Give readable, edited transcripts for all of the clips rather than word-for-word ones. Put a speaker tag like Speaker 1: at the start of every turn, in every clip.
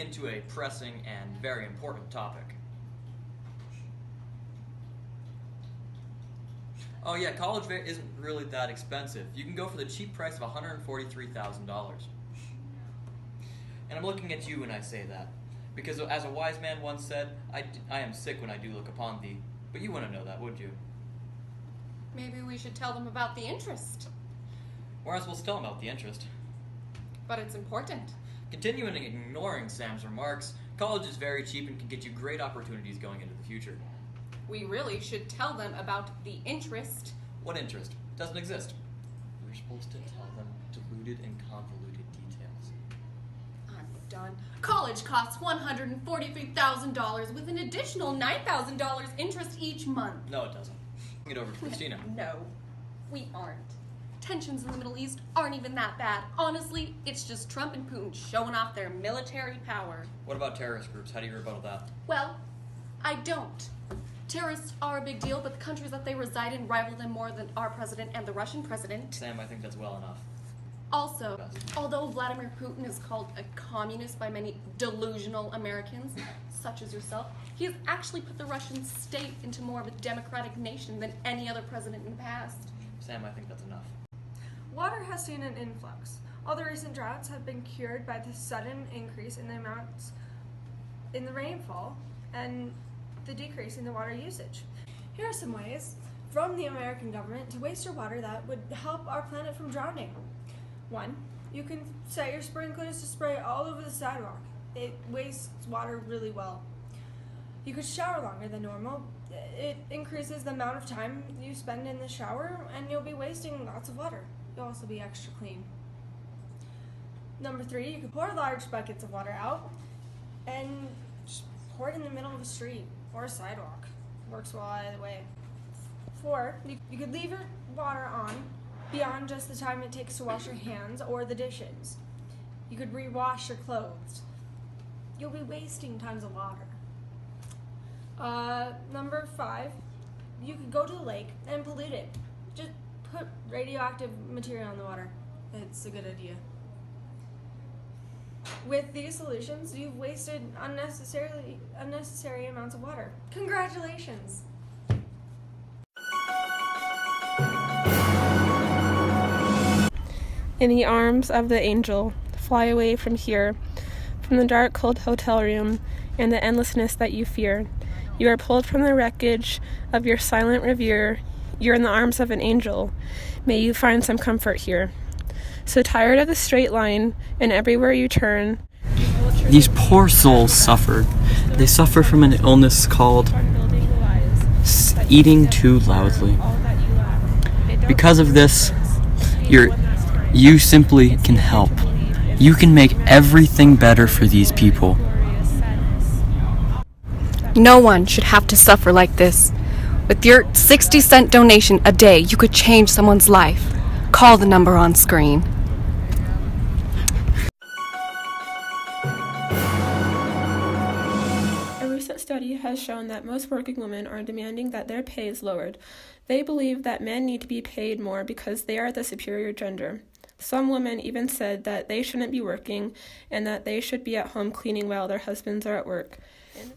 Speaker 1: into a pressing and very important topic. Oh yeah, college isn't really that expensive. You can go for the cheap price of $143,000. And I'm looking at you when I say that, because as a wise man once said, I am sick when I do look upon thee. But you wouldn't know that, would you?
Speaker 2: Maybe we should tell them about the interest.
Speaker 1: We're not supposed to tell them about the interest.
Speaker 2: But it's important.
Speaker 1: Continuing ignoring Sam's remarks, college is very cheap and can get you great opportunities going into the future.
Speaker 2: We really should tell them about the interest.
Speaker 1: What interest? Doesn't exist. We're supposed to tell them diluted and convoluted details.
Speaker 2: I'm done. College costs $143,000 with an additional $9,000 interest each month.
Speaker 1: No, it doesn't. Bring it over to Christina.
Speaker 2: No, we aren't. Tensions in the Middle East aren't even that bad. Honestly, it's just Trump and Putin showing off their military power.
Speaker 1: What about terrorist groups? How do you rebuttal that?
Speaker 2: Well, I don't. Terrorists are a big deal, but the countries that they reside in rival them more than our president and the Russian president.
Speaker 1: Sam, I think that's well enough.
Speaker 2: Also, although Vladimir Putin is called a communist by many delusional Americans, such as yourself, he has actually put the Russian state into more of a democratic nation than any other president in the past.
Speaker 1: Sam, I think that's enough.
Speaker 3: Water has seen an influx. All the recent droughts have been cured by the sudden increase in the amounts in the rainfall and the decrease in the water usage. Here are some ways from the American government to waste your water that would help our planet from drowning. 1. You can set your sprinklers to spray all over the sidewalk. It wastes water really well. You could shower longer than normal. It increases the amount of time you spend in the shower, and you'll be wasting lots of water. You'll also be extra clean. Number 3, you could pour large buckets of water out and just pour it in the middle of the street or a sidewalk. Works well either way. 4, you could leave your water on beyond just the time it takes to wash your hands or the dishes. You could rewash your clothes. You'll be wasting tons of water. Number 5, you could go to the lake and pollute it. Just put radioactive material in the water. It's a good idea. With these solutions, you've wasted unnecessary amounts of water. Congratulations!
Speaker 4: In the arms of the angel, fly away from here, from the dark, cold hotel room and the endlessness that you fear. You are pulled from the wreckage of your silent revere. You're in the arms of an angel. May you find some comfort here. So tired of the straight line, and everywhere you turn,
Speaker 5: these poor souls suffer. They suffer from an illness called eating too loudly. Because of this, you simply can help. You can make everything better for these people.
Speaker 6: No one should have to suffer like this. With your 60-cent donation a day, you could change someone's life. Call the number on screen.
Speaker 4: A recent study has shown that most working women are demanding that their pay is lowered. They believe that men need to be paid more because they are the superior gender. Some women even said that they shouldn't be working and that they should be at home cleaning while their husbands are at work.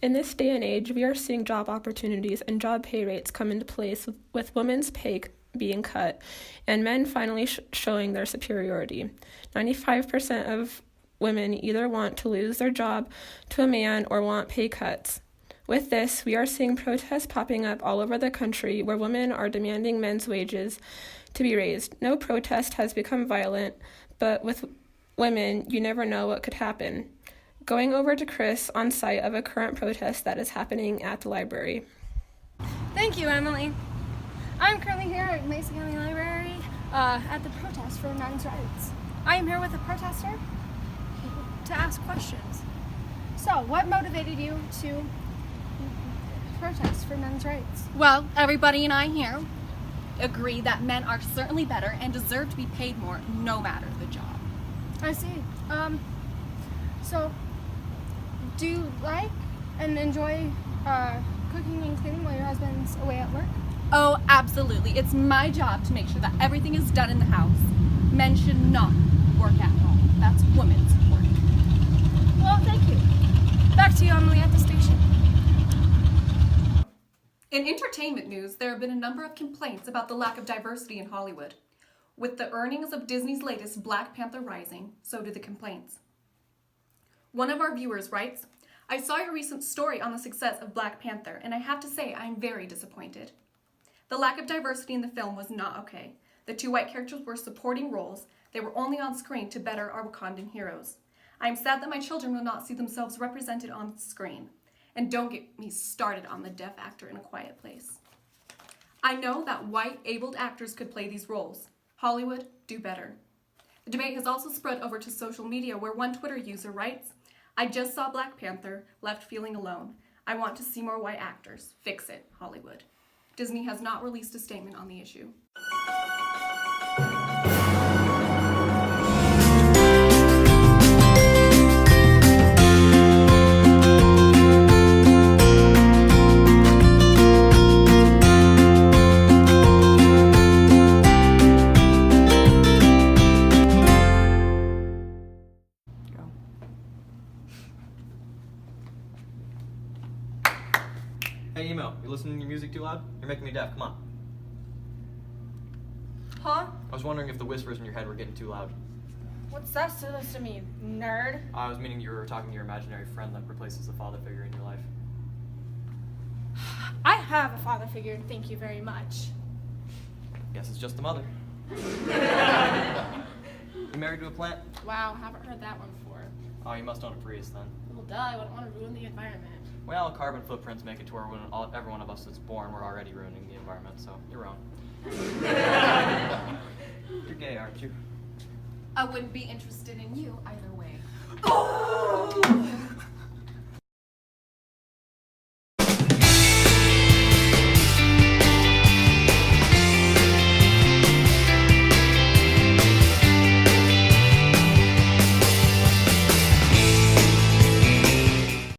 Speaker 4: In this day and age, we are seeing job opportunities and job pay rates come into place with women's pay being cut and men finally showing their superiority. 95% of women either want to lose their job to a man or want pay cuts. With this, we are seeing protests popping up all over the country where women are demanding men's wages to be raised. No protest has become violent, but with women, you never know what could happen. Going over to Chris on site of a current protest that is happening at the library.
Speaker 3: Thank you, Emily. I'm currently here at Mason County Library at the protest for men's rights. I am here with a protester to ask questions. So, what motivated you to protest for men's rights?
Speaker 2: Well, everybody and I here agree that men are certainly better and deserve to be paid more no matter the job.
Speaker 3: I see. So, do you like and enjoy cooking and cleaning while your husband's away at work?
Speaker 2: Oh, absolutely. It's my job to make sure that everything is done in the house. Men should not work at home. That's women's work.
Speaker 3: Well, thank you. Back to you, Emily, at the station.
Speaker 2: In entertainment news, there have been a number of complaints about the lack of diversity in Hollywood. With the earnings of Disney's latest Black Panther rising, so do the complaints. One of our viewers writes, I saw your recent story on the success of Black Panther, and I have to say I'm very disappointed. The lack of diversity in the film was not okay. The 2 white characters were supporting roles. They were only on screen to better our Wakandan heroes. I am sad that my children will not see themselves represented on screen. And don't get me started on the deaf actor in A Quiet Place. I know that white, abled actors could play these roles. Hollywood, do better. The debate has also spread over to social media, where one Twitter user writes, I just saw Black Panther, left feeling alone. I want to see more white actors. Fix it, Hollywood. Disney has not released a statement on the issue.
Speaker 7: Hey, Emo, you listening to your music too loud? You're making me deaf, come on.
Speaker 3: Huh?
Speaker 7: I was wondering if the whispers in your head were getting too loud.
Speaker 3: What's that supposed to mean, nerd?
Speaker 7: I was meaning you were talking to your imaginary friend that replaces the father figure in your life.
Speaker 3: I have a father figure, thank you very much.
Speaker 7: Guess it's just the mother. You married to a plant?
Speaker 8: Wow, haven't heard that one before.
Speaker 7: Oh, you must own a Prius then.
Speaker 8: Well, duh, I wouldn't want to ruin the environment.
Speaker 7: Well, carbon footprints make it to where every one of us that's born, we're already ruining the environment, so you're wrong. You're gay, aren't you?
Speaker 2: I wouldn't be interested in you either way.
Speaker 3: Oh!